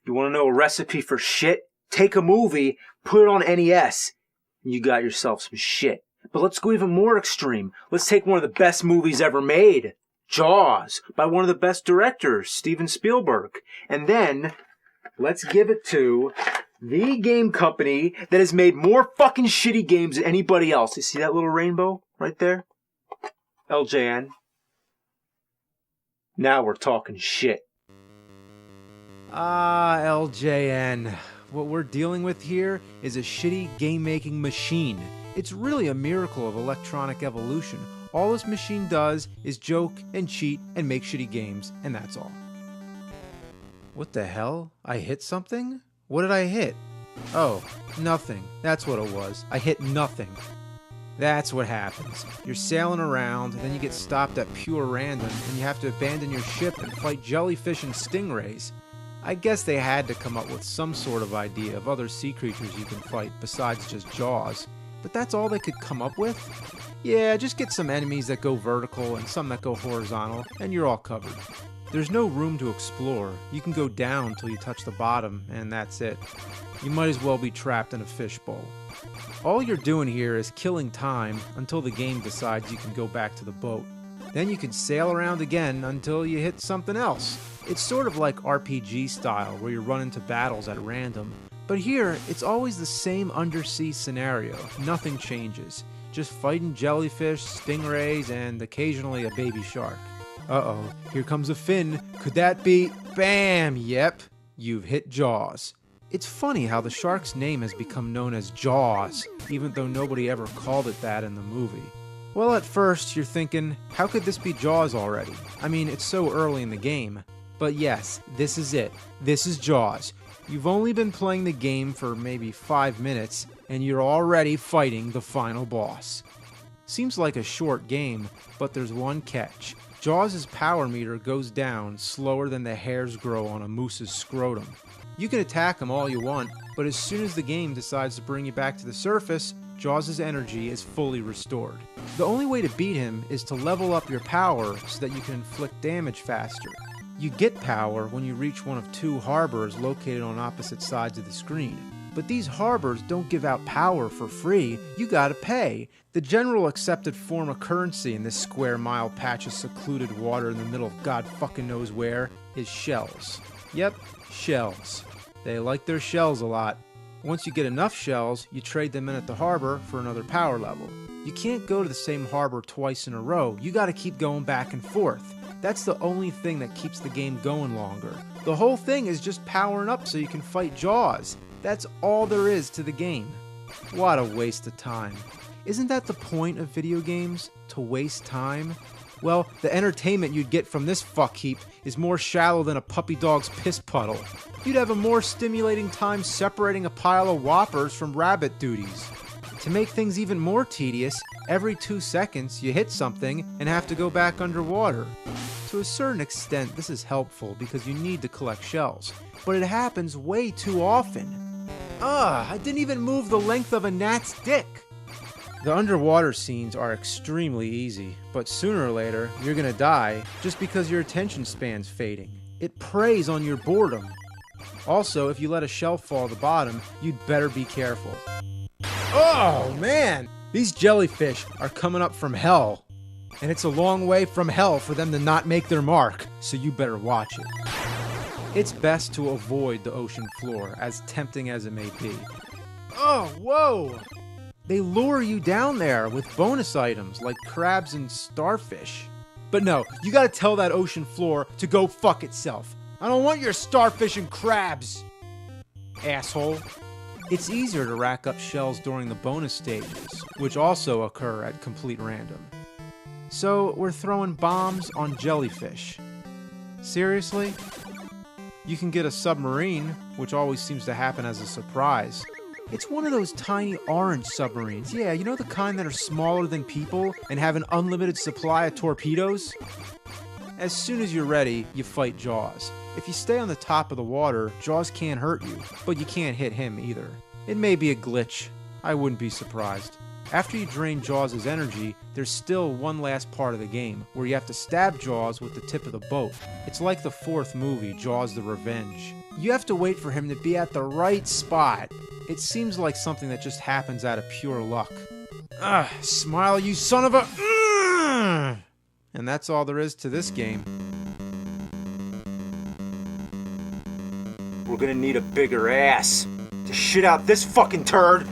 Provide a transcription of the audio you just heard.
You want to know a recipe for shit? Take a movie, put it on NES, and you got yourself some shit. But let's go even more extreme. Let's take one of the best movies ever made, Jaws, by one of the best directors, Steven Spielberg. And then, let's give it to the game company that has made more fucking shitty games than anybody else. You see that little rainbow right there? LJN. Now we're talking shit. Ah, LJN. What we're dealing with here is a shitty game-making machine. It's really a miracle of electronic evolution. All this machine does is joke and cheat and make shitty games, and that's all. What the hell? I hit something? What did I hit? Oh, nothing. That's what it was. I hit nothing. That's what happens. You're sailing around, then you get stopped at pure random, and you have to abandon your ship and fight jellyfish and stingrays. I guess they had to come up with some sort of idea of other sea creatures you can fight besides just Jaws. But that's all they could come up with? Yeah, just get some enemies that go vertical and some that go horizontal, and you're all covered. There's no room to explore. You can go down till you touch the bottom, and that's it. You might as well be trapped in a fishbowl. All you're doing here is killing time until the game decides you can go back to the boat. Then you can sail around again until you hit something else. It's sort of like RPG style, where you run into battles at random. But here, it's always the same undersea scenario. Nothing changes. Just fighting jellyfish, stingrays, and occasionally a baby shark. Uh-oh, here comes a fin. Could that be... Bam! Yep, you've hit Jaws. It's funny how the shark's name has become known as Jaws, even though nobody ever called it that in the movie. Well, at first, you're thinking, how could this be Jaws already? I mean, it's so early in the game. But yes, this is it. This is Jaws. You've only been playing the game for maybe 5 minutes, and you're already fighting the final boss. Seems like a short game, but there's one catch. Jaws' power meter goes down slower than the hairs grow on a moose's scrotum. You can attack him all you want, but as soon as the game decides to bring you back to the surface, Jaws' energy is fully restored. The only way to beat him is to level up your power so that you can inflict damage faster. You get power when you reach one of 2 harbors located on opposite sides of the screen. But these harbors don't give out power for free, you gotta pay. The general accepted form of currency in this square mile patch of secluded water in the middle of God fucking knows where is shells. Yep, shells. They like their shells a lot. Once you get enough shells, you trade them in at the harbor for another power level. You can't go to the same harbor twice in a row, you gotta keep going back and forth. That's the only thing that keeps the game going longer. The whole thing is just powering up so you can fight Jaws. That's all there is to the game. What a waste of time. Isn't that the point of video games? To waste time? Well, the entertainment you'd get from this fuck heap is more shallow than a puppy dog's piss puddle. You'd have a more stimulating time separating a pile of whoppers from rabbit duties. To make things even more tedious, every 2 seconds you hit something and have to go back underwater. To a certain extent, this is helpful because you need to collect shells, but it happens way too often. I didn't even move the length of a gnat's dick. The underwater scenes are extremely easy, but sooner or later, you're gonna die just because your attention span's fading. It preys on your boredom. Also, if you let a shell fall to the bottom, you'd better be careful. Oh man! These jellyfish are coming up from hell. And it's a long way from hell for them to not make their mark, so you better watch it. It's best to avoid the ocean floor, as tempting as it may be. Oh, whoa! They lure you down there with bonus items like crabs and starfish. But no, you gotta tell that ocean floor to go fuck itself. I don't want your starfish and crabs, asshole. It's easier to rack up shells during the bonus stages, which also occur at complete random. So we're throwing bombs on jellyfish. Seriously? You can get a submarine, which always seems to happen as a surprise. It's one of those tiny orange submarines. Yeah, you know the kind that are smaller than people and have an unlimited supply of torpedoes? As soon as you're ready, you fight Jaws. If you stay on the top of the water, Jaws can't hurt you, but you can't hit him either. It may be a glitch. I wouldn't be surprised. After you drain Jaws' energy, there's still one last part of the game, where you have to stab Jaws with the tip of the boat. It's like the 4th movie, Jaws the Revenge. You have to wait for him to be at the right spot. It seems like something that just happens out of pure luck. Ugh, smile, you son of a... And that's all there is to this game. We're gonna need a bigger ass to shit out this fucking turd.